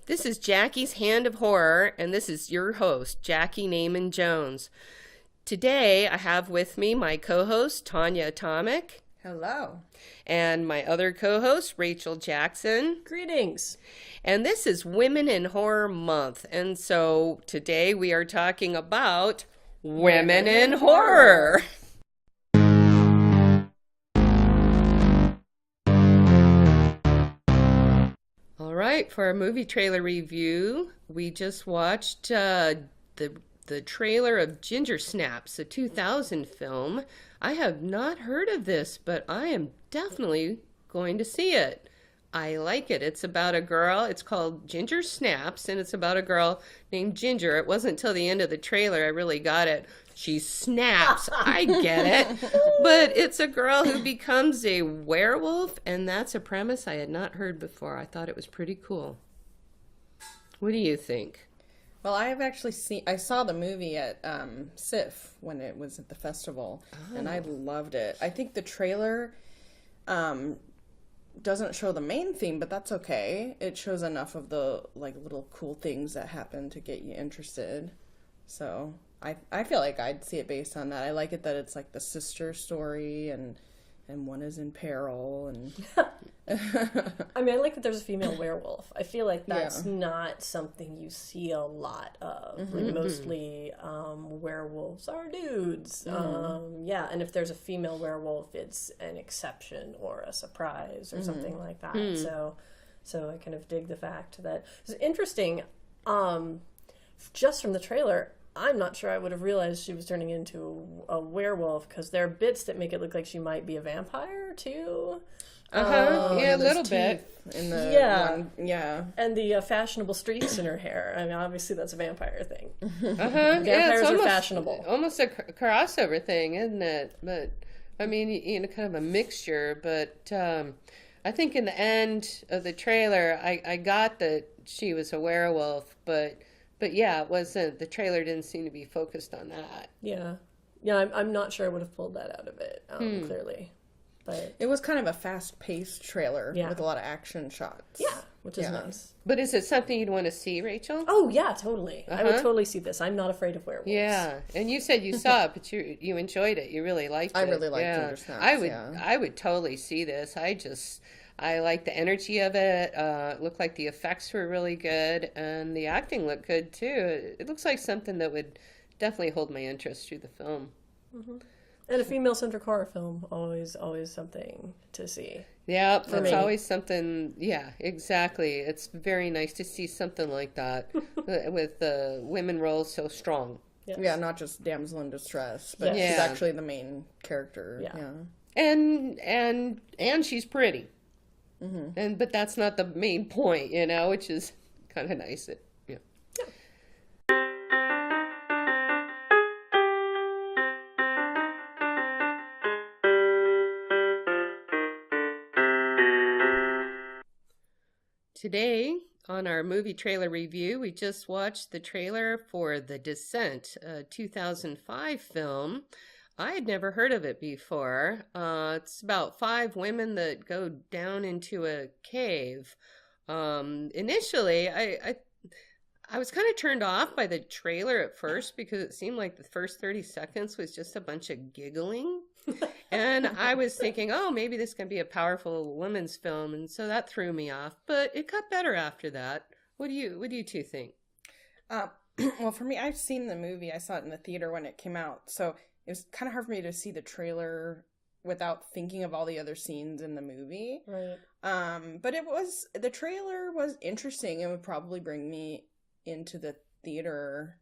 This is Jackie's Hand of Horror, and this is your host, Jackie Naaman Jones. Today, I have with me my co-host, Tanya Atomic. Hello. And my other co-host, Rachel Jackson. Greetings. And this is Women in Horror Month. And so today we are talking about Women in Horror. All right, for our movie trailer review, we just watched the trailer of Ginger Snaps, a 2000 film. I have not heard of this, but I am definitely going to see it. I like it. It's about a girl. It's called Ginger Snaps, and it's about a girl named Ginger. It wasn't until the end of the trailer I really got it. She snaps. I get it. But it's a girl who becomes a werewolf, and that's a premise I had not heard before. I thought it was pretty cool. What do you think? Well, I have actually I saw the movie at SIF when it was at the festival, and I loved it. I think the trailer doesn't show the main theme, but that's okay. It shows enough of the little cool things that happen to get you interested. So I feel like I'd see it based on that. I like it that it's like the sister story and one is in peril and I mean, I like that there's a female werewolf. I feel like that's not something you see a lot of. Mm-hmm. Like mostly werewolves are dudes. Mm-hmm. And if there's a female werewolf, it's an exception or a surprise or something like that. So I kind of dig the fact that it's interesting. Just from the trailer, I'm not sure I would have realized she was turning into a werewolf because there are bits that make it look like she might be a vampire too. A little bit. In the And the fashionable streaks in her hair. I mean, obviously that's a vampire thing. Vampires are fashionable. Almost a crossover thing, isn't it? But I mean, kind of a mixture. But I think in the end of the trailer, I got that she was a werewolf, but yeah, it wasn't. The trailer didn't seem to be focused on that. Yeah, I'm not sure I would have pulled that out of it clearly, but it was kind of a fast-paced trailer with a lot of action shots. Yeah, which is nice. But is it something you'd want to see, Rachel? Oh yeah, totally. I would totally see this. I'm not afraid of werewolves. Yeah, and you said you saw it, but you enjoyed it. You really liked it. I really liked Ginger Snaps. I would totally see this. I like the energy of it. It looked like the effects were really good, and the acting looked good too. It looks like something that would definitely hold my interest through the film. Mm-hmm. And a female-centric horror film, always something to see. Yeah, that's always something. Yeah, exactly. It's very nice to see something like that with the women roles so strong. Yes. Yeah, not just damsel in distress, but she's actually the main character. Yeah. And she's pretty. Mm-hmm. But that's not the main point, which is kind of nice. Today, on our movie trailer review, we just watched the trailer for The Descent, a 2005 film. I had never heard of it before. It's about 5 women that go down into a cave. Initially, I was kind of turned off by the trailer at first because it seemed like the first 30 seconds was just a bunch of giggling. And I was thinking, oh, maybe this can be a powerful women's film. And so that threw me off. But it got better after that. What do you two think? Well, for me, I've seen the movie. I saw it in the theater when it came out. So it was kind of hard for me to see the trailer without thinking of all the other scenes in the movie. Right. But the trailer was interesting and would probably bring me into the theater.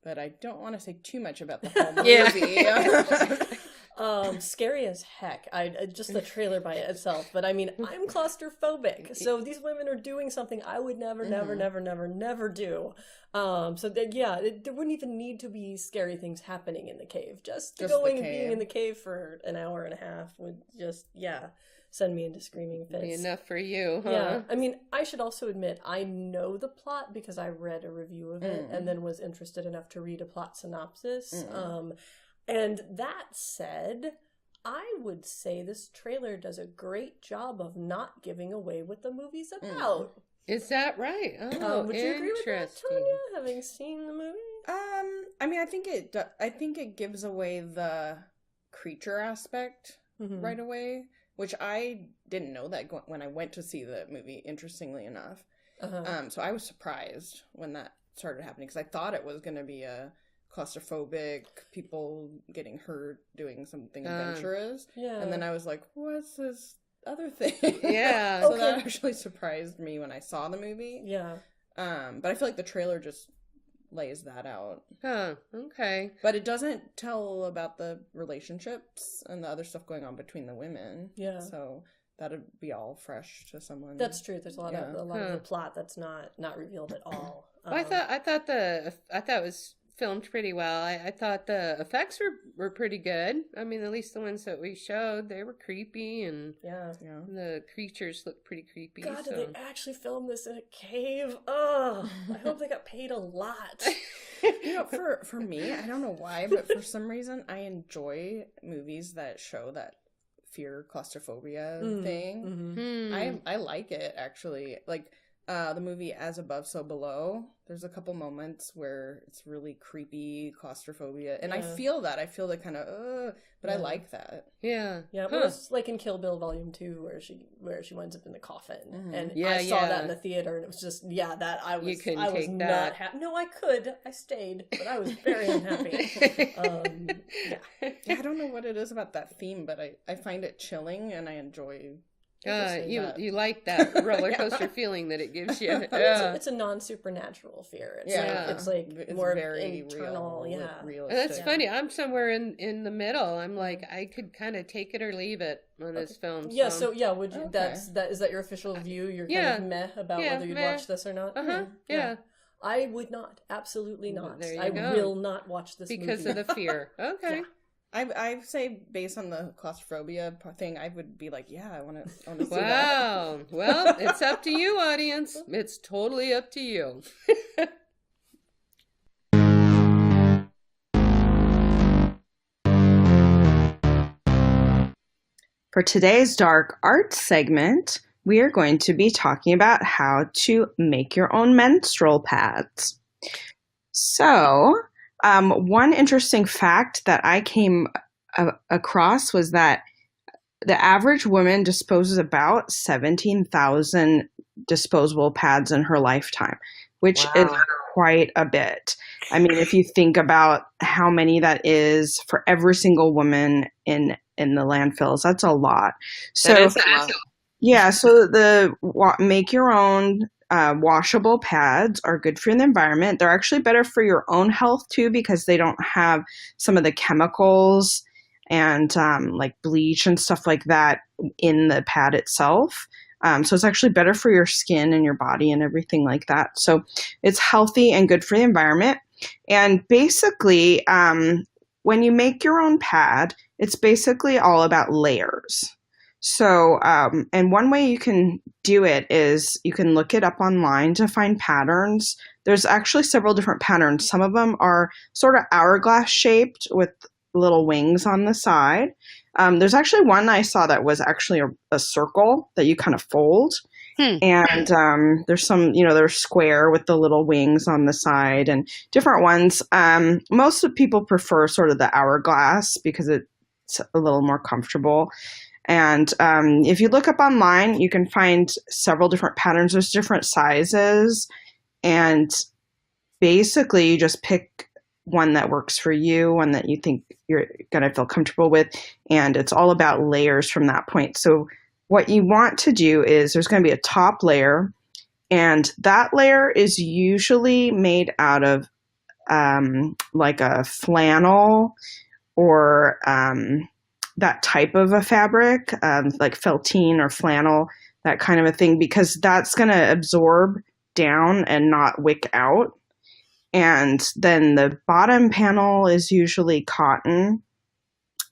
But I don't want to say too much about the whole movie. Scary as heck. Just the trailer by itself. But I mean, I'm claustrophobic, so these women are doing something I would never do. There wouldn't even need to be scary things happening in the cave. Just going and being in the cave for an hour and a half would just send me into screaming fits. Be enough for you, huh? Yeah. I mean, I should also admit, I know the plot because I read a review of it and then was interested enough to read a plot synopsis. And that said, I would say this trailer does a great job of not giving away what the movie's about. Is that right? Oh, Would you agree with that, interesting. Tanya, having seen the movie? I mean, I think it gives away the creature aspect right away, which I didn't know that when I went to see the movie, interestingly enough. So I was surprised when that started happening, because I thought it was going to be a claustrophobic, people getting hurt, doing something adventurous. And then I was like, what's this other thing? Yeah. So that actually surprised me when I saw the movie. Yeah. But I feel like the trailer just lays that out. Huh, okay. But it doesn't tell about the relationships and the other stuff going on between the women. Yeah. So that'd be all fresh to someone. That's true. There's a lot of the plot that's not revealed at all. Well, I thought it was filmed pretty well. I thought the effects were pretty good. I mean, at least the ones that we showed, they were creepy, and the creatures looked pretty creepy. God, did they actually film this in a cave? Oh, I hope they got paid a lot. You know, for me, I don't know why, but for some reason, I enjoy movies that show that fear, claustrophobia thing. I like it, actually. Like, the movie As Above, So Below, there's a couple moments where it's really creepy claustrophobia, and I feel the kind of but I like that. Yeah. It was like in Kill Bill Volume 2 where she winds up in the coffin, and I saw that in the theater, and it was just that I was not happy. No, I could. I stayed, but I was very unhappy. I don't know what it is about that theme, but I find it chilling, and I enjoy. You like that roller coaster feeling that it gives you. It's a non-supernatural fear. It's more very internal. Realistic. That's funny. I'm somewhere in the middle. I'm like, I could kind of take it or leave it on this film. Yeah. So would you? Is that your official view? You're kind of meh about whether you'd watch this or not. Yeah. I would not. Absolutely not. There you I go. will not watch this because movie. of the fear. Okay. Yeah. I say based on the claustrophobia thing, I would be like, I want to see that. Wow. Well, it's up to you, audience. It's totally up to you. For today's dark art segment, we are going to be talking about how to make your own menstrual pads. So, one interesting fact that I came across was that the average woman disposes about 17,000 disposable pads in her lifetime, which is quite a bit. I mean, if you think about how many that is for every single woman in the landfills, that's a lot. So, that is a lot. Yeah, so the make your own washable pads are good for the environment. They're actually better for your own health too, because they don't have some of the chemicals and like bleach and stuff like that in the pad itself. So it's actually better for your skin and your body and everything like that. So it's healthy and good for the environment. And basically, when you make your own pad, it's basically all about layers. So, and one way you can do it is you can look it up online to find patterns. There's actually several different patterns. Some of them are sort of hourglass shaped with little wings on the side. There's actually one I saw that was actually a circle that you kind of fold. And there's some, they're square with the little wings on the side and different ones. Most of people prefer sort of the hourglass because it's a little more comfortable. And if you look up online, you can find several different patterns. There's different sizes. And basically, you just pick one that works for you, one that you think you're going to feel comfortable with. And it's all about layers from that point. So what you want to do is there's going to be a top layer. And that layer is usually made out of like a flannel or that type of a fabric, like feltine or flannel, that kind of a thing, because that's going to absorb down and not wick out. And then the bottom panel is usually cotton.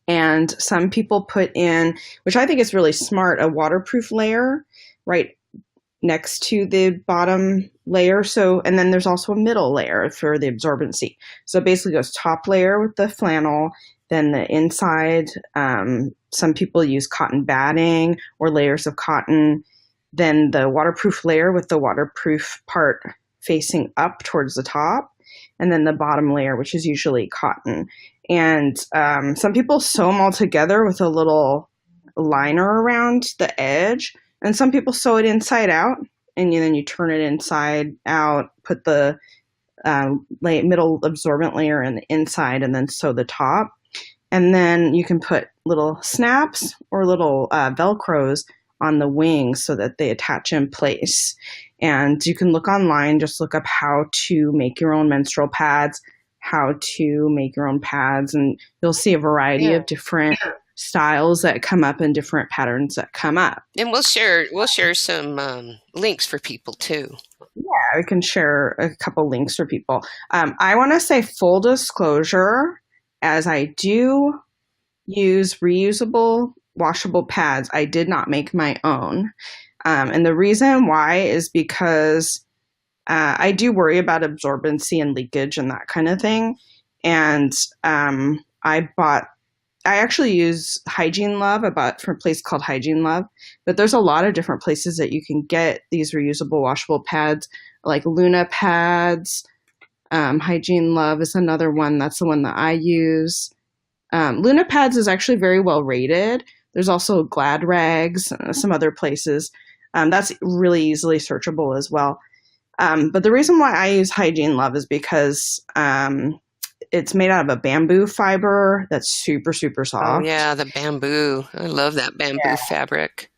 And some people put in, which I think is really smart, a waterproof layer right next to the bottom layer. So, and then there's also a middle layer for the absorbency. So it basically goes top layer with the flannel, Then the inside, some people use cotton batting or layers of cotton. Then the waterproof layer with the waterproof part facing up towards the top. And then the bottom layer, which is usually cotton. And some people sew them all together with a little liner around the edge. And some people sew it inside out. And then you turn it inside out, put the middle absorbent layer in the inside, and then sew the top. And then you can put little snaps or little Velcros on the wings so that they attach in place. And you can look online, just look up how to make your own menstrual pads, how to make your own pads, and you'll see a variety of different styles that come up and different patterns that come up. And we'll share some links for people too. Yeah, I can share a couple links for people. I want to say full disclosure, as I do use reusable washable pads, I did not make my own. And the reason why is because I do worry about absorbency and leakage and that kind of thing. And I actually use Hygiene Love. I bought from a place called Hygiene Love, but there's a lot of different places that you can get these reusable washable pads, like Luna pads. Hygiene Love is another one. That's the one that I use. Luna pads is actually very well rated. There's also Glad Rags, some other places. That's really easily searchable as well. But the reason why I use Hygiene Love is because it's made out of a bamboo fiber that's super, super soft. Oh, yeah, the bamboo. I love that bamboo fabric.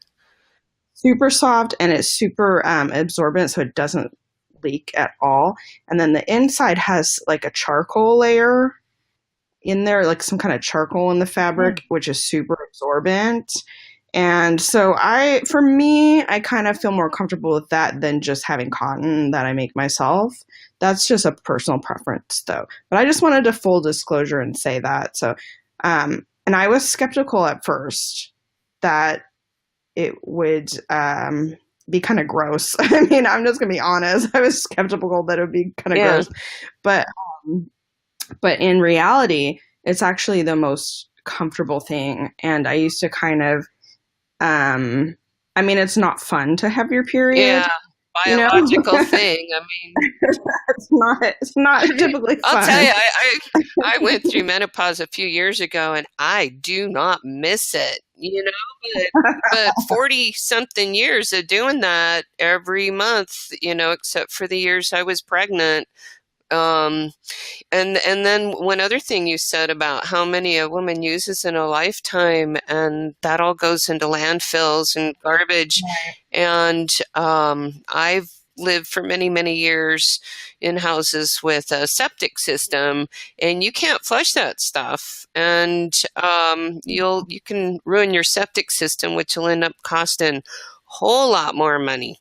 Super soft, and it's super absorbent, so it doesn't leak at all. And then the inside has like a charcoal layer in there, like some kind of charcoal in the fabric, which is super absorbent. And so for me, I kind of feel more comfortable with that than just having cotton that I make myself. That's just a personal preference though. But I just wanted to full disclosure and say that. So, and I was skeptical at first that it would be kind of gross. I mean, I'm just going to be honest. I was skeptical that it would be kind of gross. But in reality, it's actually the most comfortable thing. And I used to kind of, I mean, it's not fun to have your period. Yeah, biological thing. I mean, it's not typically fun. I'll tell you, I went through menopause a few years ago, and I do not miss it. You know, but 40-something years of doing that every month, you know, except for the years I was pregnant. And then one other thing you said about how many a woman uses in a lifetime, and that all goes into landfills and garbage. And I've lived for many, many years in houses with a septic system, and you can't flush that stuff. And you can ruin your septic system, which will end up costing a whole lot more money.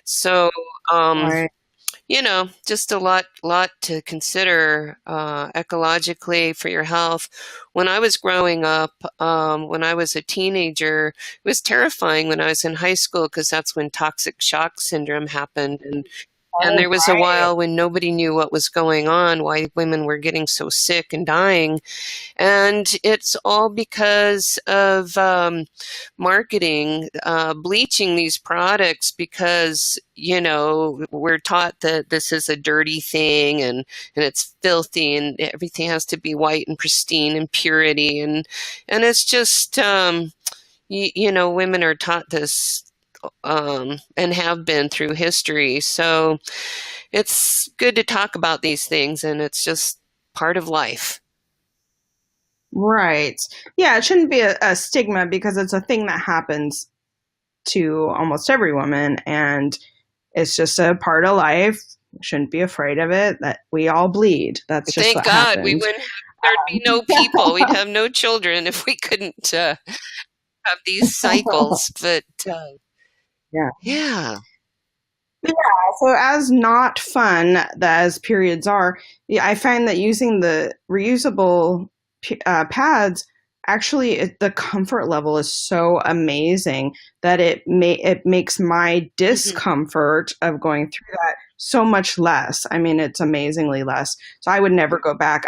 So you know, just a lot to consider ecologically for your health. When I was growing up, when I was a teenager, it was terrifying when I was in high school because that's when toxic shock syndrome happened. And there was a while when nobody knew what was going on, why women were getting so sick and dying. And it's all because of marketing, bleaching these products because, you know, we're taught that this is a dirty thing and it's filthy and everything has to be white and pristine and purity. And it's just, you know, women are taught this and have been through history. So it's good to talk about these things, and it's just part of life. Right. Yeah, it shouldn't be a stigma because it's a thing that happens to almost every woman, and it's just a part of life. Shouldn't be afraid of it. That we all bleed. That's just Thank what God happens. we wouldn't. There'd be no people. We'd have no children if we couldn't have these cycles. But yeah. So as not fun as periods are, I find that using the reusable pads, actually the comfort level is so amazing that it makes my discomfort of going through that so much less. I mean, it's amazingly less. So I would never go back.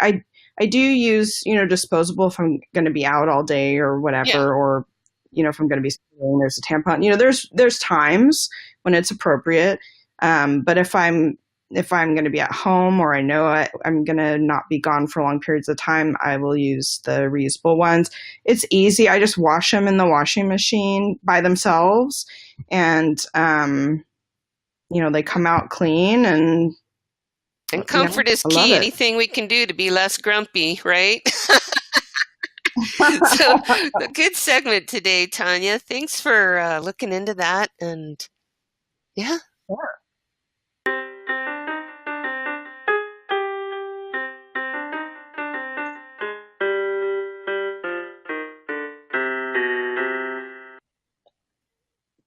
I do use, disposable if I'm going to be out all day or Yeah. whatever, or, if I'm going to be sitting, there's a tampon. There's times when it's appropriate. But if I'm going to be at home, or I know I'm going to not be gone for long periods of time, I will use the reusable ones. It's easy. I just wash them in the washing machine by themselves, and they come out clean, and comfort is I love key. it. Anything we can do to be less grumpy, right? So, a good segment today, Tanya. Thanks for looking into that. And yeah. Sure.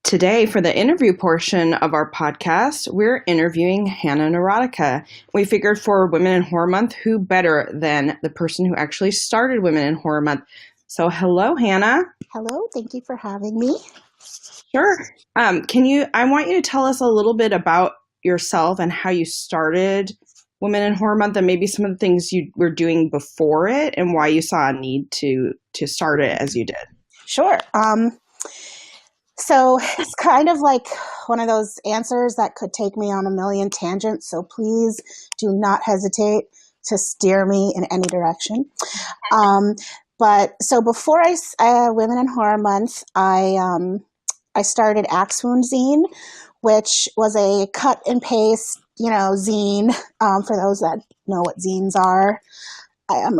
Today, for the interview portion of our podcast, we're interviewing Hannah Neurotica. We figured for Women in Horror Month, who better than the person who actually started Women in Horror Month? So, hello, Hannah. Hello, thank you for having me. Sure. I want you to tell us a little bit about yourself and how you started Women in Horror Month, and maybe some of the things you were doing before it, and why you saw a need to start it as you did. Sure. So it's kind of like one of those answers that could take me on a million tangents. So please do not hesitate to steer me in any direction. But so before Women in Horror Month, I started Axon zine, which was a cut and paste, zine. For those that know what zines are, I'm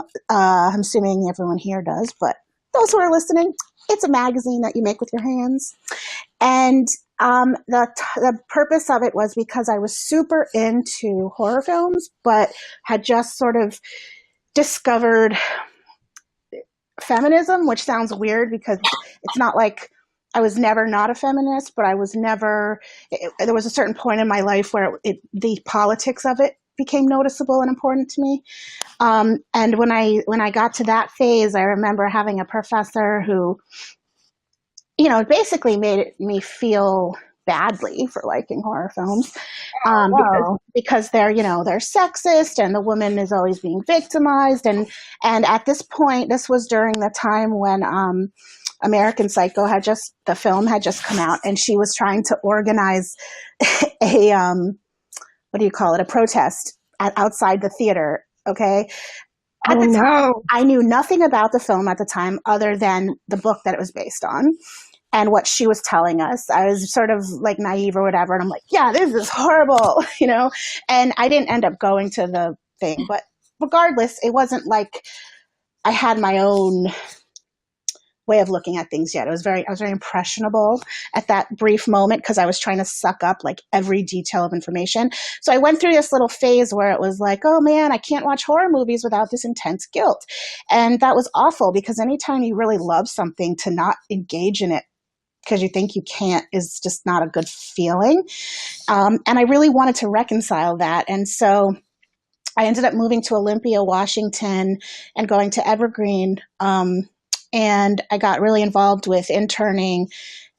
assuming everyone here does, but those who are listening, it's a magazine that you make with your hands. And the purpose of it was because I was super into horror films, but had just sort of discovered feminism, which sounds weird because it's not like I was never not a feminist, but I was never, there was a certain point in my life where the politics of it became noticeable and important to me. And when I got to that phase, I remember having a professor who, basically made me feel badly for liking horror films, because they're sexist and the woman is always being victimized. And at this point, this was during the time when American Psycho the film had just come out, and she was trying to organize a protest outside the theater. Okay. At the time, I knew nothing about the film at the time other than the book that it was based on and what she was telling us. I was sort of like naive or whatever. And I'm like, yeah, this is horrible, and I didn't end up going to the thing, but regardless, it wasn't like I had my own way of looking at things yet. I was very impressionable at that brief moment because I was trying to suck up like every detail of information. So I went through this little phase where it was like, oh man, I can't watch horror movies without this intense guilt. And that was awful because anytime you really love something, to not engage in it because you think you can't is just not a good feeling. And I really wanted to reconcile that. And so I ended up moving to Olympia, Washington, and going to Evergreen. And I got really involved with interning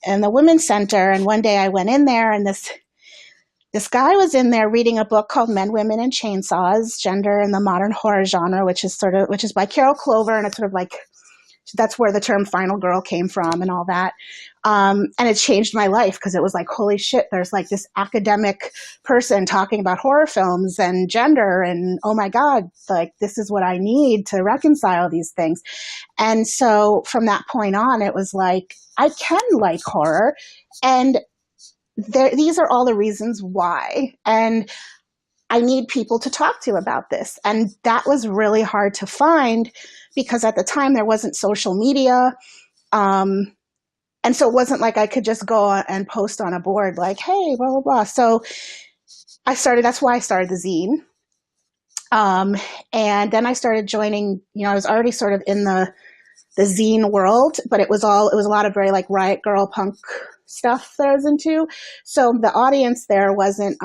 in the Women's Center. And one day I went in there, and this guy was in there reading a book called Men, Women, and Chainsaws: Gender in the Modern Horror Genre, which is by Carol Clover. And it's sort of like, that's where the term final girl came from and all that. And it changed my life because it was like, holy shit, there's like this academic person talking about horror films and gender, and oh my God, like this is what I need to reconcile these things. And so from that point on, it was like, I can like horror, and these are all the reasons why. And I need people to talk to about this. And that was really hard to find because at the time there wasn't social media. And so it wasn't like I could just go and post on a board like, hey, blah, blah, blah. So that's why I started the zine. And then I started joining, I was already sort of in the zine world, but it was a lot of very like riot girl punk stuff that I was into. So the audience there wasn't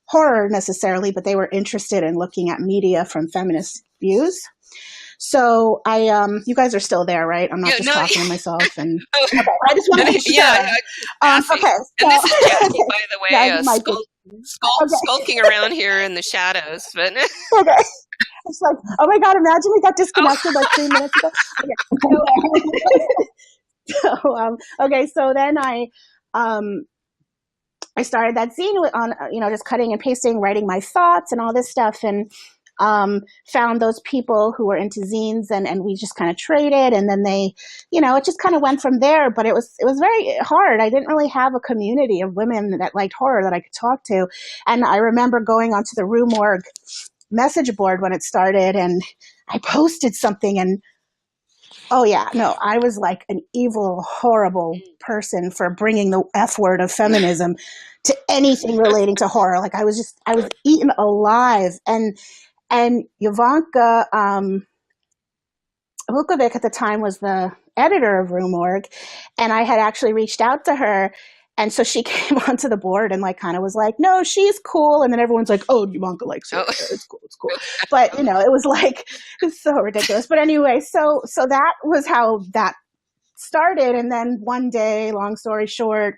horror necessarily, but they were interested in looking at media from feminist views. So you guys are still there, right? I'm not talking to myself. And okay, I just want to make sure. Yeah. Okay. And this is Jackie, by the way, yeah, skulking around here in the shadows. But okay. It's like, oh my God, imagine we got disconnected like 3 minutes ago. Okay. Okay, so then um, I started that zine on, just cutting and pasting, writing my thoughts and all this stuff, and found those people who were into zines, and we just kind of traded, and then they, it just kind of went from there. But it was very hard. I didn't really have a community of women that liked horror that I could talk to, and I remember going onto the Rue Morgue message board when it started, and I posted something, and oh yeah, no, I was like an evil, horrible person for bringing the F word of feminism to anything relating to horror. Like I was eaten alive. And Ivanka Vukovic at the time was the editor of Rue Morgue, and I had actually reached out to her. And so she came onto the board and like kind of was like, no, she's cool. And then everyone's like, oh, Ivanka likes her. It's cool. It's cool. But, it was like, it's so ridiculous. But anyway, so that was how that started. And then one day, long story short,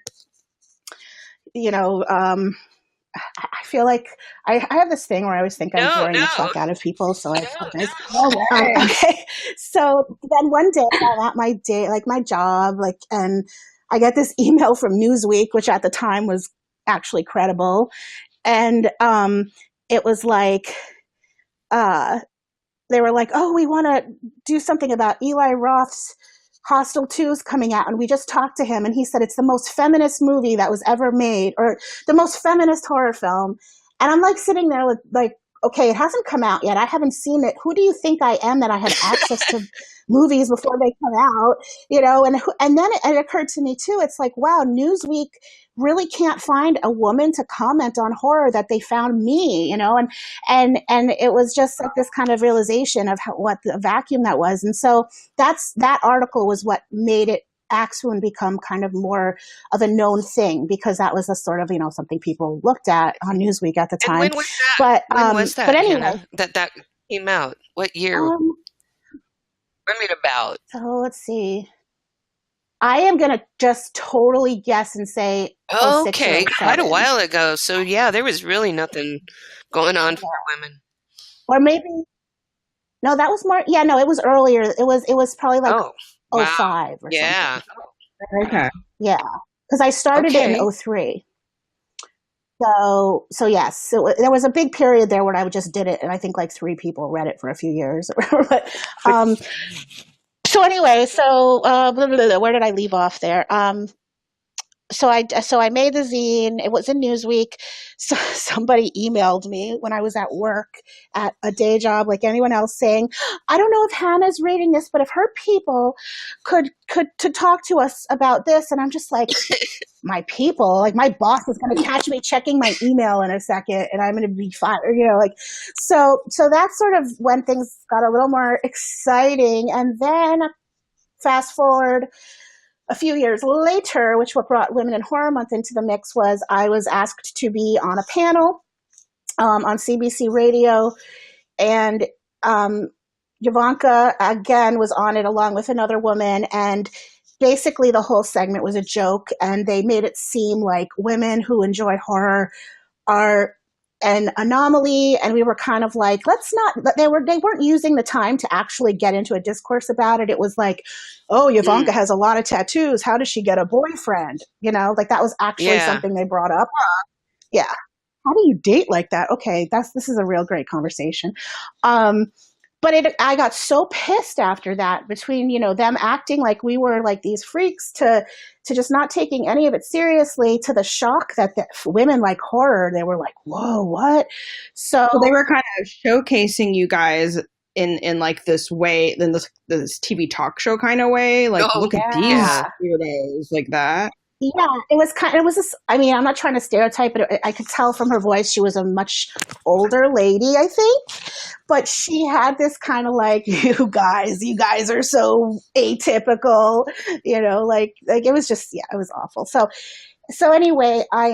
I feel like I have this thing where I always think I'm boring the fuck out of people. So I apologize. Okay. So then one day I'm at my day, like my job, and I get this email from Newsweek, which at the time was actually credible. And it was like, they were like, oh, we want to do something about Eli Roth's Hostel 2 is coming out. And we just talked to him. And he said it's the most feminist movie that was ever made, or the most feminist horror film. And I'm like sitting there with like, okay, it hasn't come out yet. I haven't seen it. Who do you think I am that I have access to movies before they come out? And then it occurred to me too. It's like, wow, Newsweek really can't find a woman to comment on horror that they found me, and it was just like this kind of realization of what the vacuum that was. And so that article was what made it Axon become kind of more of a known thing, because that was a sort of, something people looked at on Newsweek at the time. And when was that? When was that, but anyway, Hannah, that came out? What year? About? So let's see. I am going to just totally guess and say, okay, quite a while ago. So yeah, there was really nothing going on for women. Or maybe, no, that was more, yeah, no, it was earlier. It was probably like 05 or something. Okay. Yeah. Because I started it in 03. So yes, there was a big period there where I just did it, and I think like 3 people read it for a few years. But, so anyway, where did I leave off there? So I made the zine. It was in Newsweek. So somebody emailed me when I was at work at a day job, like anyone else, saying, I don't know if Hannah's reading this, but if her people could to talk to us about this. And I'm just like, my people, like my boss is going to catch me checking my email in a second, and I'm going to be fired, so that's sort of when things got a little more exciting. And then fast forward a few years later, which what brought Women in Horror Month into the mix, was I was asked to be on a panel on CBC Radio, and Ivanka again was on it along with another woman, and basically the whole segment was a joke, and they made it seem like women who enjoy horror are an anomaly, and we were kind of like, they weren't using the time to actually get into a discourse about it. It was like, oh, Ivanka has a lot of tattoos, how does she get a boyfriend? Like that was actually something they brought up. Yeah. How do you date like that? Okay, this is a real great conversation. But I got so pissed after that, between, them acting like we were like these freaks to just not taking any of it seriously, to the shock that the women like horror. They were like, whoa, what? So they were kind of showcasing you guys in like this way, in this TV talk show kind of way. Like, look at these weirdos, like that. Yeah, it was this, I mean, I'm not trying to stereotype, but I could tell from her voice she was a much older lady, I think. But she had this kind of like, you guys are so atypical, like it was just, it was awful. So anyway, I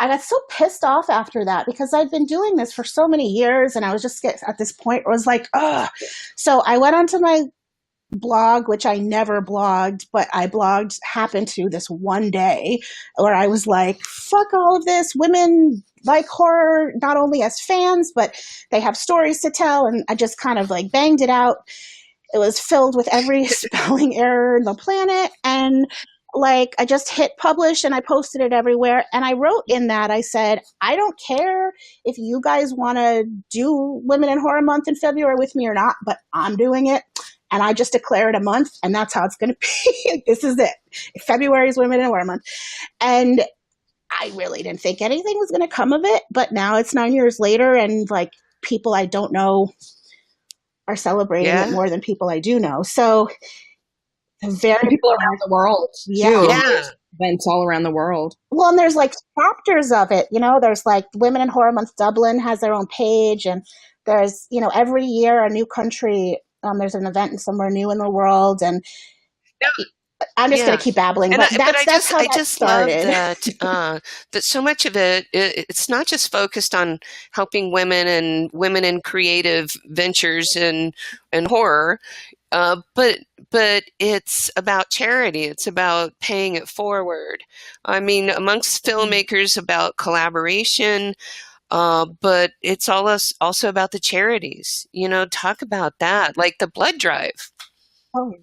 got so pissed off after that, because I'd been doing this for so many years, and I was just at this point where I was like, ugh. So I went onto my blog, which I never blogged, but I blogged, happened to this one day where I was like, fuck all of this. Women like horror, not only as fans, but they have stories to tell. And I just kind of like banged it out. It was filled with every spelling error in the planet. And like, I just hit publish and I posted it everywhere. And I wrote in that, I said, I don't care if you guys want to do Women in Horror Month in February with me or not, but I'm doing it. And I just declare it a month, and that's how it's going to be. This is it. February is Women in Horror Month. And I really didn't think anything was going to come of it. But now it's 9 years later, and like people I don't know are celebrating it more than people I do know. So very people around the world too. Yeah. Events all around the world. Well, and there's like chapters of it, you know, there's like Women in Horror Month Dublin has their own page, and there's, you know, every year a new country, there's an event somewhere new in the world, and I'm just going to keep babbling, but that's how that started. Love that that so much of it's not just focused on helping women in creative ventures and horror, but it's about charity. It's about paying it forward. I mean, amongst filmmakers, about collaboration. But it's also about the charities. You know, talk about that, like the blood drive. Oh.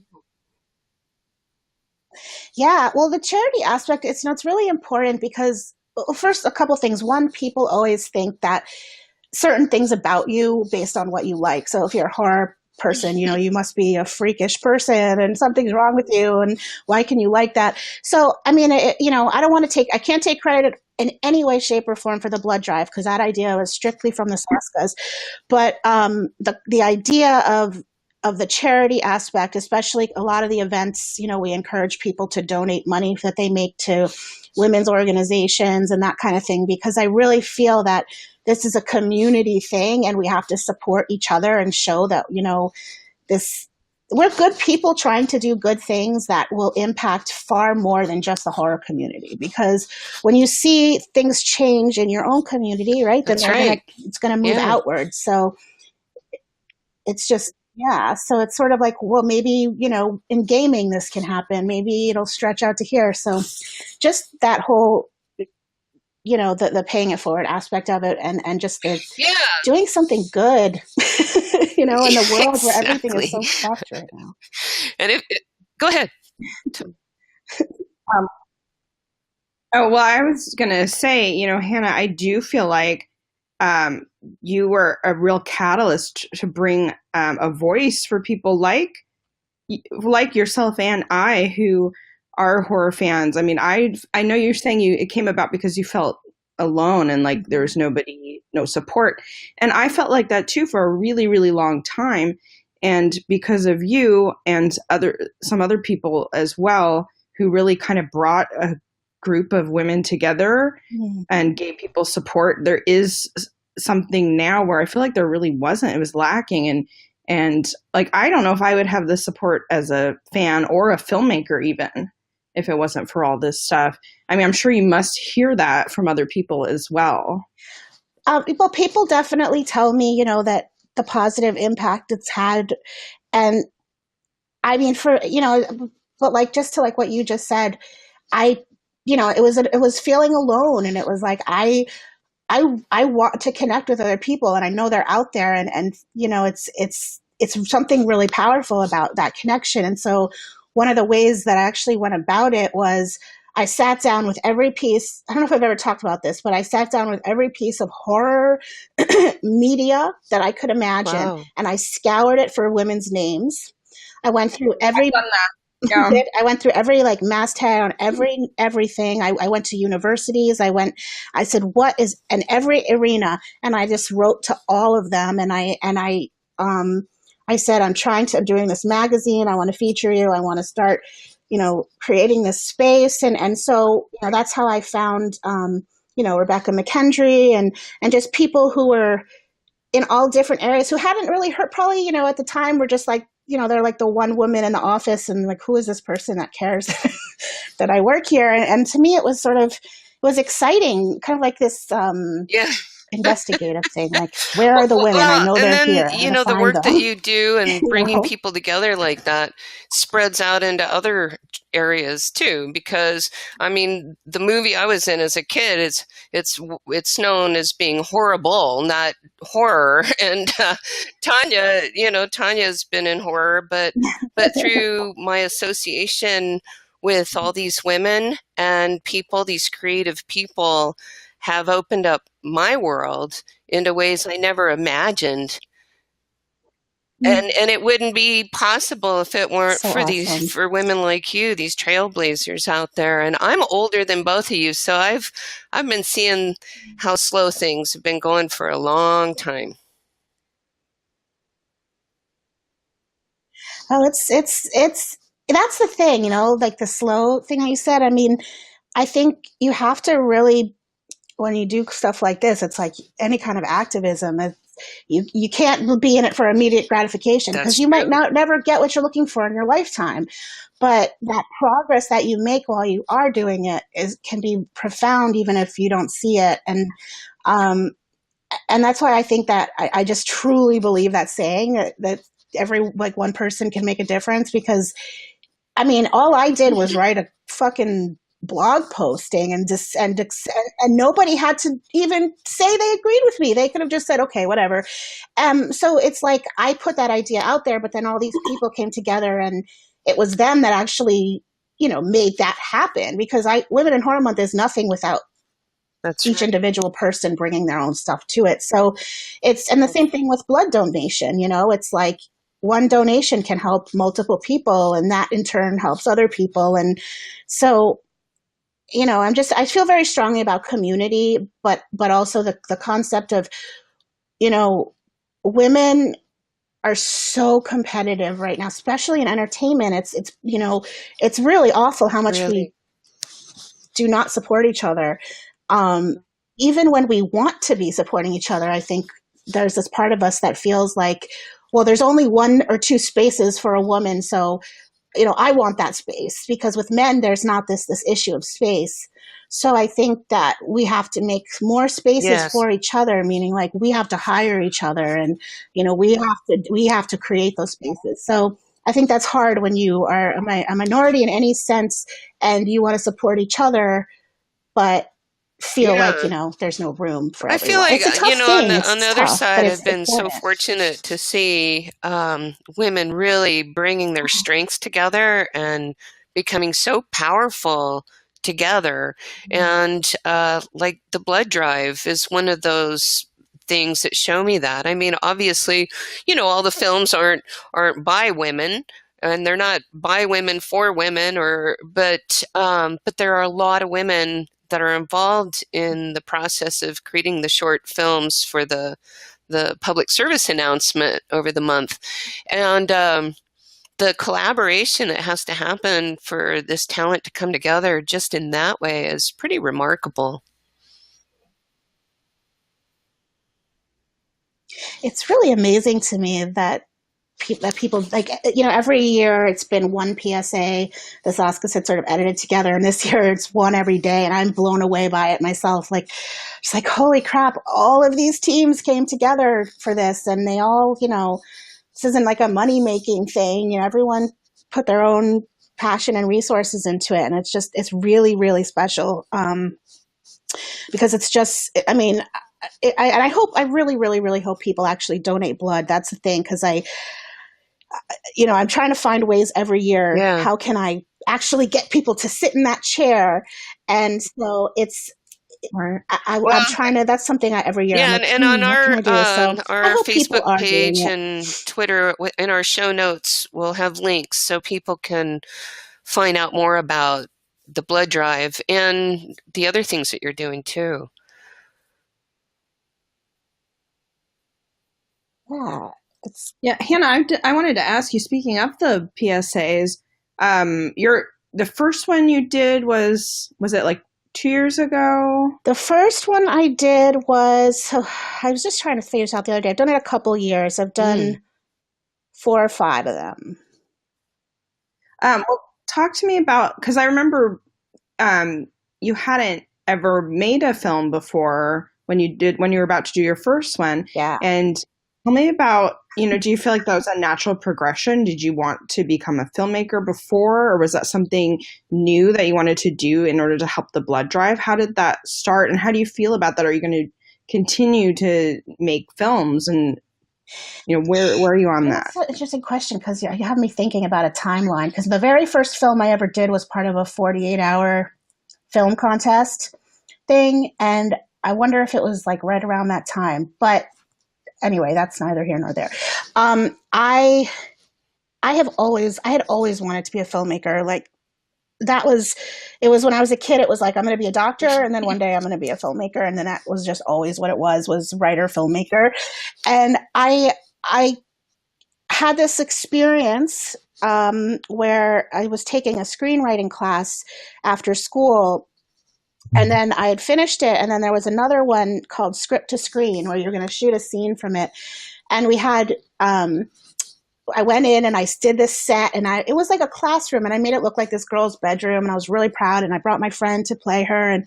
Yeah, well, the charity aspect, it's really important because, well, first, a couple things. One, people always think that certain things about you based on what you like. So if you're a horror person, you know, you must be a freakish person and something's wrong with you, and why can you like that? So, I mean, you know, I can't take credit in any way, shape, or form for the blood drive, because that idea was strictly from the Saskas. But the idea of the charity aspect, especially a lot of the events, you know, we encourage people to donate money that they make to women's organizations and that kind of thing, because I really feel that this is a community thing and we have to support each other and show that, you know, we're good people trying to do good things that will impact far more than just the horror community. Because when you see things change in your own community, right, then it's going to move outward. So it's just, yeah, so it's sort of like, well, maybe, you know, in gaming this can happen. Maybe it'll stretch out to here. So just that whole, you know, the paying it forward aspect of it, and just doing something good, you know, in the world where everything is so soft right now. And go ahead. Well, I was going to say, you know, Hannah, I do feel like you were a real catalyst to bring a voice for people like yourself and I, who are horror fans. I mean, I know you're saying it came about because you felt alone and like there was no support. And I felt like that too for a really, really long time. And because of you and some other people as well, who really kind of brought a group of women together and gave people support, there is something now where I feel like there really wasn't. It was lacking. And like, I don't know if I would have the support as a fan or a filmmaker even if it wasn't for all this stuff. I mean, I'm sure you must hear that from other people as well. Well, people definitely tell me, you know, that the positive impact it's had. And I mean, for, you know, but like, just to like what you just said, you know, it was feeling alone, and it was like, I want to connect with other people, and I know they're out there, and you know, it's something really powerful about that connection. And so one of the ways that I actually went about it was I sat down with every piece. I don't know if I've ever talked about this, but I sat down with every piece of horror media that I could imagine, and I scoured it for women's names. I went through every. Yeah. I went through every like masthead on everything. I went to universities. I said, what is in every arena? And I just wrote to all of them. And I said, I'm doing this magazine. I want to feature you. I want to start, you know, creating this space. And so, you know, that's how I found, you know, Rebecca McKendry and just people who were in all different areas who hadn't really heard, probably, you know, at the time were just like, you know, they're like the one woman in the office and like, who is this person that cares that I work here? And to me, it was exciting, kind of like this, investigative thing. Like, where are the women? I Well, know and they're then, here. I'm going to the find work that them. you do and You bringing know? people together like that spreads out into other areas too. Because, I mean, the movie I was in as a kid, it's known as being horrible, not horror. And Tanya, Tanya's been in horror, but through my association with all these women and people, these creative people have opened up my world into ways I never imagined. And it wouldn't be possible if it weren't So awesome. for women like you, these trailblazers out there. And I'm older than both of you, so I've been seeing how slow things have been going for a long time. Oh, it's that's the thing, like the slow thing that you said. I mean, I think you have to really, when you do stuff like this, it's like any kind of activism. You can't be in it for immediate gratification because That's you might true. not never get what you're looking for in your lifetime. But that progress that you make while you are doing it can be profound, even if you don't see it. Um, and that's why I think that I just truly believe that saying that every like one person can make a difference, because I mean, all I did was write a fucking blog posting and nobody had to even say they agreed with me. They could have just said, okay, whatever. So it's like I put that idea out there, but then all these people came together and it was them that actually, made that happen, because Women in Horror Month is nothing without That's each right. individual person bringing their own stuff to it. So and the same thing with blood donation, it's like one donation can help multiple people and that in turn helps other people. And so, I feel very strongly about community, but also the concept of, women are so competitive right now, especially in entertainment. It's really awful how much we Really. do not support each other. Um, Even when we want to be supporting each other, I think there's this part of us that feels like, well, there's only one or two spaces for a woman, so I want that space, because with men, there's not this issue of space. So I think that we have to make more spaces Yes. for each other, meaning like we have to hire each other, and we have to create those spaces. So I think that's hard when you are a minority in any sense, and you want to support each other, but feel like Yeah. there's no room for I feel everyone. like, It's a tough on thing. on the It's other tough, but side, it's I've been so important. fortunate to see women really bringing their strengths together and becoming so powerful together. And like the blood drive is one of those things that show me that. I mean, obviously, all the films aren't by women. And they're not by women for women, but there are a lot of women that are involved in the process of creating the short films for the public service announcement over the month. And the collaboration that has to happen for this talent to come together just in that way is pretty remarkable. It's really amazing to me that people like, every year it's been one PSA this Oscars had sort of edited together, and this year it's one every day, and I'm blown away by it myself. Like, it's like, holy crap, all of these teams came together for this, and they all, this isn't like a money making thing. Everyone put their own passion and resources into it, and it's really, really special. Because it's just, I mean, and I really, really, really hope people actually donate blood. That's the thing, because I'm trying to find ways every year. Yeah. How can I actually get people to sit in that chair? And so I'm trying to. That's something every year. Yeah, I'm like, and on what can I do? So I our hope people Facebook are doing page it. and Twitter, in our show notes, we'll have links so people can find out more about the blood drive and the other things that you're doing too. Yeah, Yeah, Hannah, I wanted to ask you, speaking of the PSAs, the first one you did was it like 2 years ago? the first one I did was, I was just trying to figure this out the other day. I've done it a couple years. I've done 4 or 5 of them. Well, talk to me about, because I remember you hadn't ever made a film before. when you were about to do your first one. Yeah. And tell me about, do you feel like that was a natural progression? Did you want to become a filmmaker before, or was that something new that you wanted to do in order to help the blood drive? How did that start, and how do you feel about that? Are you going to continue to make films, and where are you on that? That's an interesting question, because you have me thinking about a timeline, because the very first film I ever did was part of a 48-hour film contest thing, and I wonder if it was like right around that time. But anyway, that's neither here nor there. I had always wanted to be a filmmaker. Like, it was when I was a kid, it was like, I'm going to be a doctor, and then one day I'm going to be a filmmaker. And then that was just always what it was writer, filmmaker. And I had this experience where I was taking a screenwriting class after school, and then I had finished it, and then there was another one called Script to Screen, where you're going to shoot a scene from it. And we had I went in and I did this set, and it was like a classroom, and I made it look like this girl's bedroom, and I was really proud, and I brought my friend to play her, and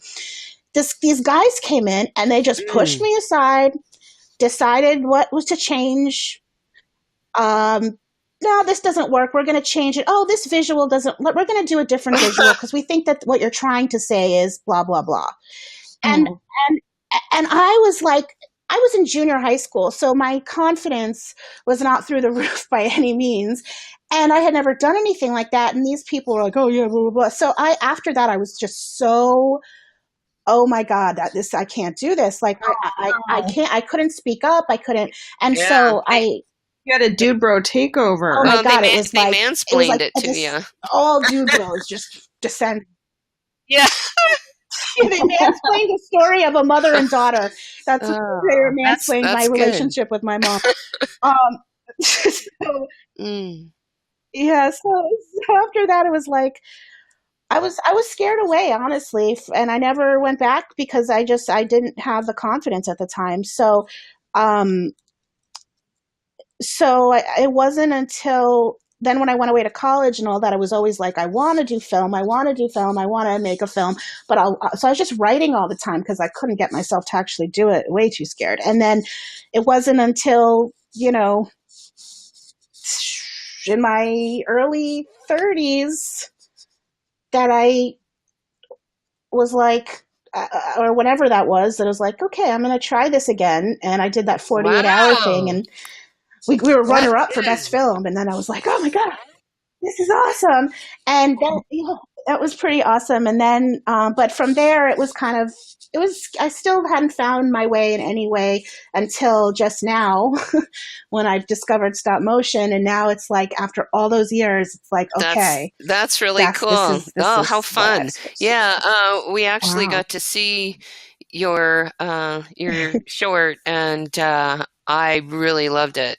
these guys came in and they just pushed me aside, decided what was to change. No, this doesn't work. We're going to change it. Oh, this visual doesn't, we're going to do a different visual because we think that what you're trying to say is blah, blah, blah. And I was like, I was in junior high school, so my confidence was not through the roof by any means. And I had never done anything like that. And these people were like, oh yeah, blah, blah, blah. So after that, I was just so, oh my God, I can't do this. Like, I couldn't speak up. I couldn't. And so you had a dude bro takeover. Oh my God, they mansplained it to you. All dude bros just descend. Yeah. They mansplained the story of a mother and daughter. That's they were mansplained my relationship with my mom. Yeah, so after that, it was like, I was scared away, honestly, and I never went back because I didn't have the confidence at the time. So, it wasn't until then, when I went away to college and all that, I was always like, I want to do film. I want to make a film. But so I was just writing all the time because I couldn't get myself to actually do it. Way too scared. And then it wasn't until, in my early 30s that I was like, or whatever that was, that I was like, okay, I'm going to try this again. And I did that 48-hour thing, and we were runner-up for best film, and then I was like, oh my God, this is awesome. And then, that was pretty awesome. And then, but from there, I still hadn't found my way in any way until just now when I've discovered stop motion. And now it's like, after all those years, it's like, okay. That's really cool. How fun. Yeah. We actually got to see your short, and I really loved it.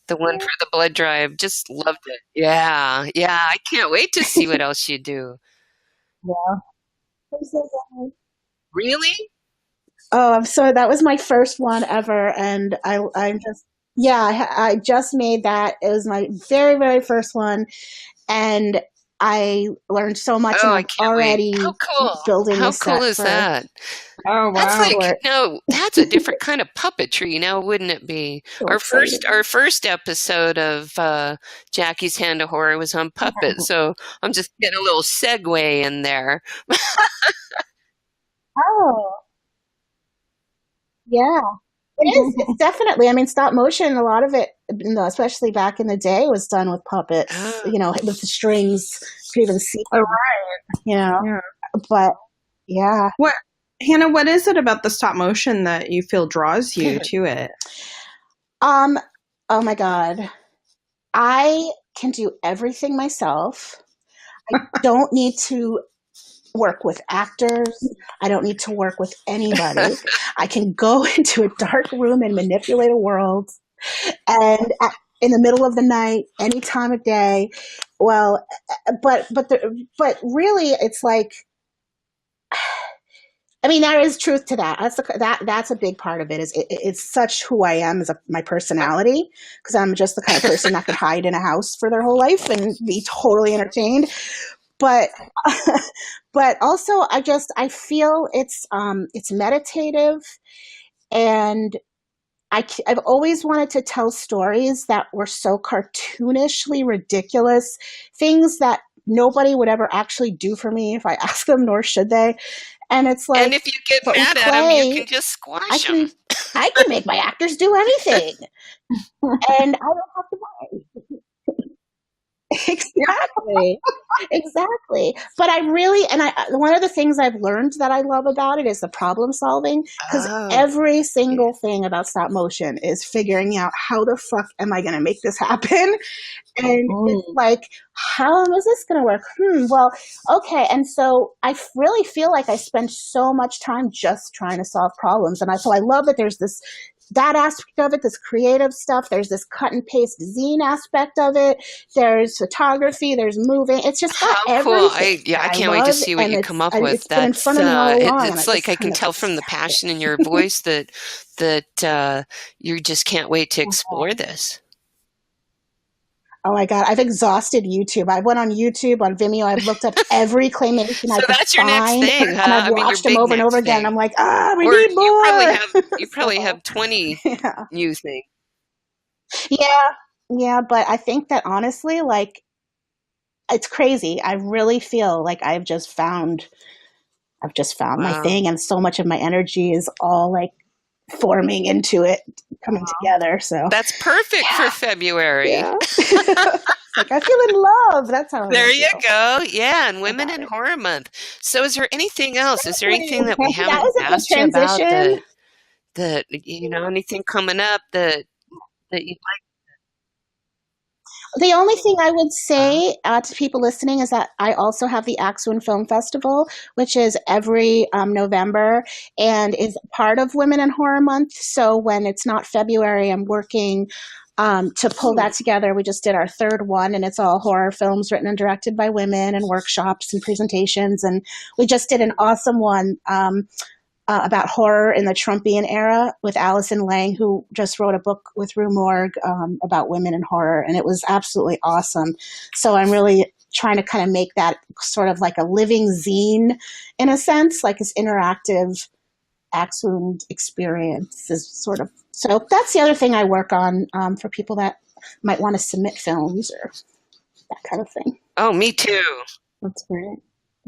The one for the blood drive, just loved it. Yeah. I can't wait to see what else you do. Yeah. Really? Oh, so that was my first one ever, and I just made that. It was my very, very first one, and I learned so much. And I'm already building. How cool is that? Oh wow! That's a different kind of puppetry now, wouldn't it be? Our first episode of Jackie's Hand of Horror was on puppets, so I'm just getting a little segue in there. Oh, yeah. It is. It's definitely. I mean, stop motion. A lot of it, especially back in the day, was done with puppets. With the strings. You could even see. Oh, right. Yeah. But yeah. Hannah, what is it about the stop motion that you feel draws you to it? Oh my God, I can do everything myself. I don't need to work with actors. I don't need to work with anybody. I can go into a dark room and manipulate a world, and in the middle of the night, any time of day. Well, but really, it's like, I mean, there is truth to that. That's a big part of it. It's such who I am as my personality, because I'm just the kind of person that could hide in a house for their whole life and be totally entertained. But also, I feel it's meditative. And I've always wanted to tell stories that were so cartoonishly ridiculous, things that nobody would ever actually do for me if I asked them, nor should they. And it's like, And if you get but with mad at them, you play, can just I squash can them. I can make my actors do anything, and I don't have to worry. Exactly. Exactly. But I really, and one of the things I've learned that I love about it is the problem solving, because Oh, every single thing about stop motion is figuring out how the fuck am I going to make this happen? And it's like, how is this going to work? Well, okay. And so I really feel like I spend so much time just trying to solve problems. And so I love that there's that aspect of it, this creative stuff. There's this cut and paste zine aspect of it. There's photography. There's moving. It's just got how cool. everything I that I can't wait to love. see what And you come up with. it's been in front of me all along. And It's I like just I can kind of tell from the accept it. passion in your voice that you just can't wait to explore this. Oh my God, I've exhausted YouTube. I went on YouTube, on Vimeo. I've looked up every claymation I So could that's your next find, thing, huh? and I've I mean, your watched them big over and over next again. thing. I'm like, we Or need more. you probably So, have 20 yeah, new things. yeah. But I think that honestly, like, it's crazy. I really feel like I've just found my Wow. thing, and so much of my energy is all like forming into it, coming together. So That's perfect for February. yeah. Like, I feel in love. That's how There I you feel go. Yeah, and Women about in it. Horror Month. So is there anything else? Is there Exactly. anything that we That haven't was a good asked you about transition. that anything coming up that you The only thing I would like? say to people listening is that I also have the Axon Film Festival, which is every November and is part of Women in Horror Month. So when it's not February, I'm working to pull that together. We just did our third one, and it's all horror films written and directed by women, and workshops and presentations. And we just did an awesome one about horror in the Trumpian era with Allison Lang, who just wrote a book with Rue Morgue about women in horror, and it was absolutely awesome. So I'm really trying to kind of make that sort of like a living zine, in a sense, like this interactive Axon experience is sort of. So that's the other thing I work on for people that might want to submit films or that kind of thing. Oh, me too. That's great.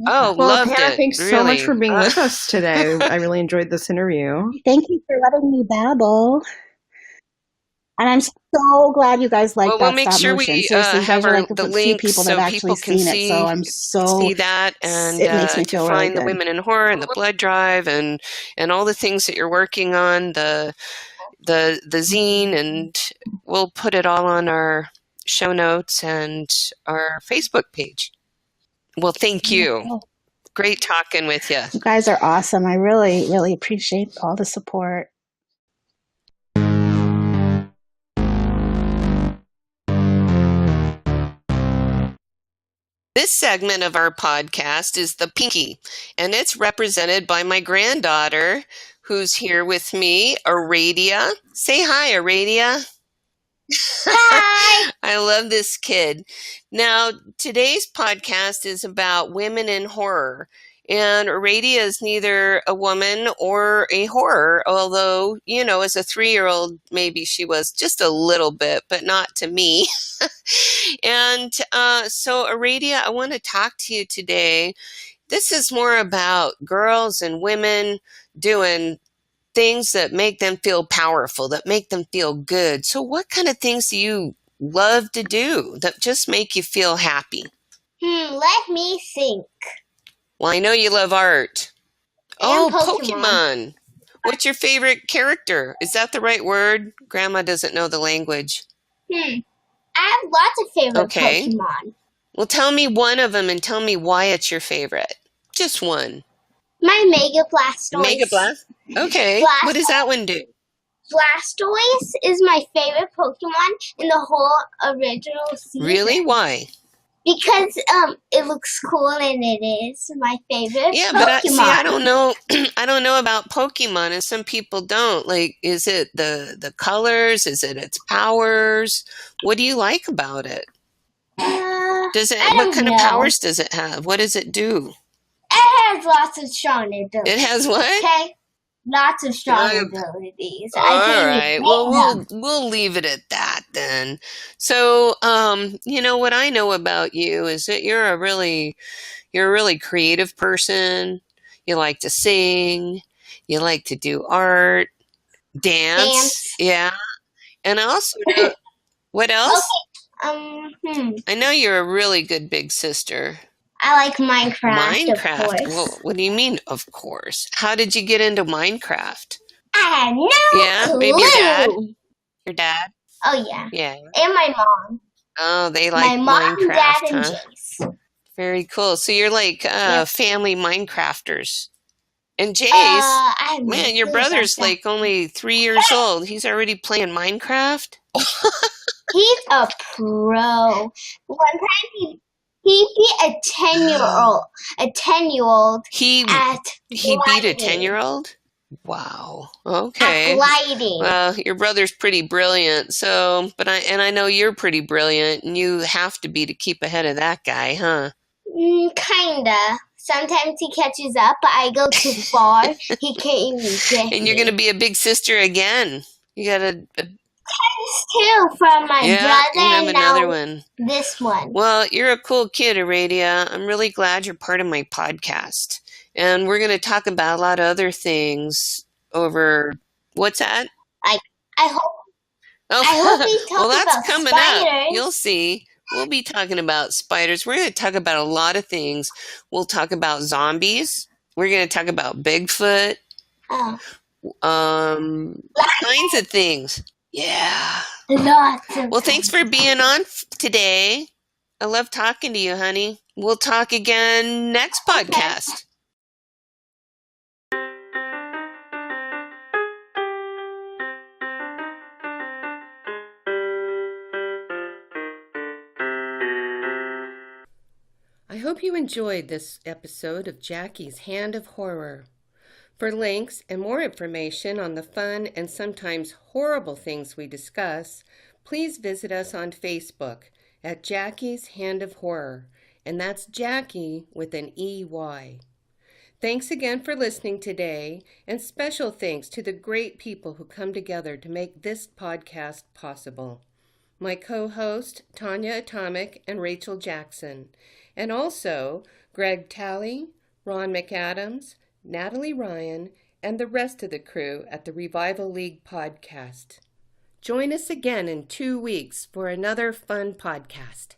Oh, Well, loved Hannah, it. thanks so much Really. for being with us today. I really enjoyed this interview. Thank you for letting me babble. And I'm so glad you guys like Well, we'll that make stop sure motion. we Seriously, you have guys are like the the few links people that so have actually people can seen it. So I'm see that and it makes me to feel really find the good. Women in Horror and the blood drive and all the things that you're working on, the zine, and we'll put it all on our show notes and our Facebook page. Well, thank you. Great talking with you. You guys are awesome. I really, really appreciate all the support. This segment of our podcast is the Pinky, and it's represented by my granddaughter, who's here with me, Aradia. Say hi, Aradia. Hi! I love this kid. Now, today's podcast is about women in horror. And Aradia is neither a woman or a horror, although, as a 3-year-old, maybe she was just a little bit, but not to me. And so, Aradia, I want to talk to you today. This is more about girls and women doing things that make them feel powerful, that make them feel good. So what kind of things do you love to do that just make you feel happy? Let me think. Well, I know you love art. And Pokemon. What's your favorite character? Is that the right word? Grandma doesn't know the language. I have lots of favorite Pokemon. Well, tell me one of them and tell me why it's your favorite. Just one. My Mega Blastoise. Mega Blast? Okay. What does that one do? Blastoise is my favorite Pokemon in the whole original season. Really? Why? Because it looks cool and it is my favorite Pokemon. But I don't know. I don't know about Pokemon, and some people don't. Like, is it the colors? Is it its powers? What do you like about it? What kind of powers does it have? What does it do? It has lots of strong abilities. It has what? Okay. lots of strong Uh, abilities. I All can right. name Well, them. we'll leave it at that then. So, what I know about you is that you're a really creative person. You like to sing, you like to do art, dance, Dance. yeah. And I also know what else? Okay. I know you're a really good big sister. I like Minecraft, of Minecraft. Well, course. what do you mean, of course? How did you get into Minecraft? I have Yeah, no maybe your dad? clue. Your dad? Oh yeah, Yeah. and my mom. Oh, they My like mom, dad, Minecraft, and huh? Jace. Very cool. So you're like Yep. family Minecrafters. And Jace, I have no man, your clue about brother's that. like only 3 years old. He's already playing Minecraft. He's a pro. One time he beat a 10-year-old, He at he beat a gliding. 10-year-old? Wow. At Okay. gliding. Well, your brother's pretty brilliant. So, I know you're pretty brilliant, and you have to be to keep ahead of that guy, huh? Kinda. Sometimes he catches up, but I go too far. He can't even get And you're gonna me. be a big sister again. You got Two from my yeah, you brother have and another now one. this one. Well, you're a cool kid, Aradia. I'm really glad you're part of my podcast. And we're going to talk about a lot of other things over what's that? I I hope Oh, we well, talk that's about coming up. You'll spiders. see. We'll be talking about spiders. We're going to talk about a lot of things. We'll talk about zombies. We're going to talk about Bigfoot. Oh, Kinds of things. Yeah. lots of Well, thanks kinds. for being on today. I love talking to you, honey. We'll talk again next Okay. podcast. I hope you enjoyed this episode of Jackie's Hand of Horror. For links and more information on the fun and sometimes horrible things we discuss, please visit us on Facebook at Jackie's Hand of Horror, and that's Jackie with an EY. Thanks again for listening today, and special thanks to the great people who come together to make this podcast possible. My co-host, Tanya Atomic and Rachel Jackson, and also Greg Talley, Ron McAdams, Natalie Ryan, and the rest of the crew at the Revival League podcast. Join us again in 2 weeks for another fun podcast.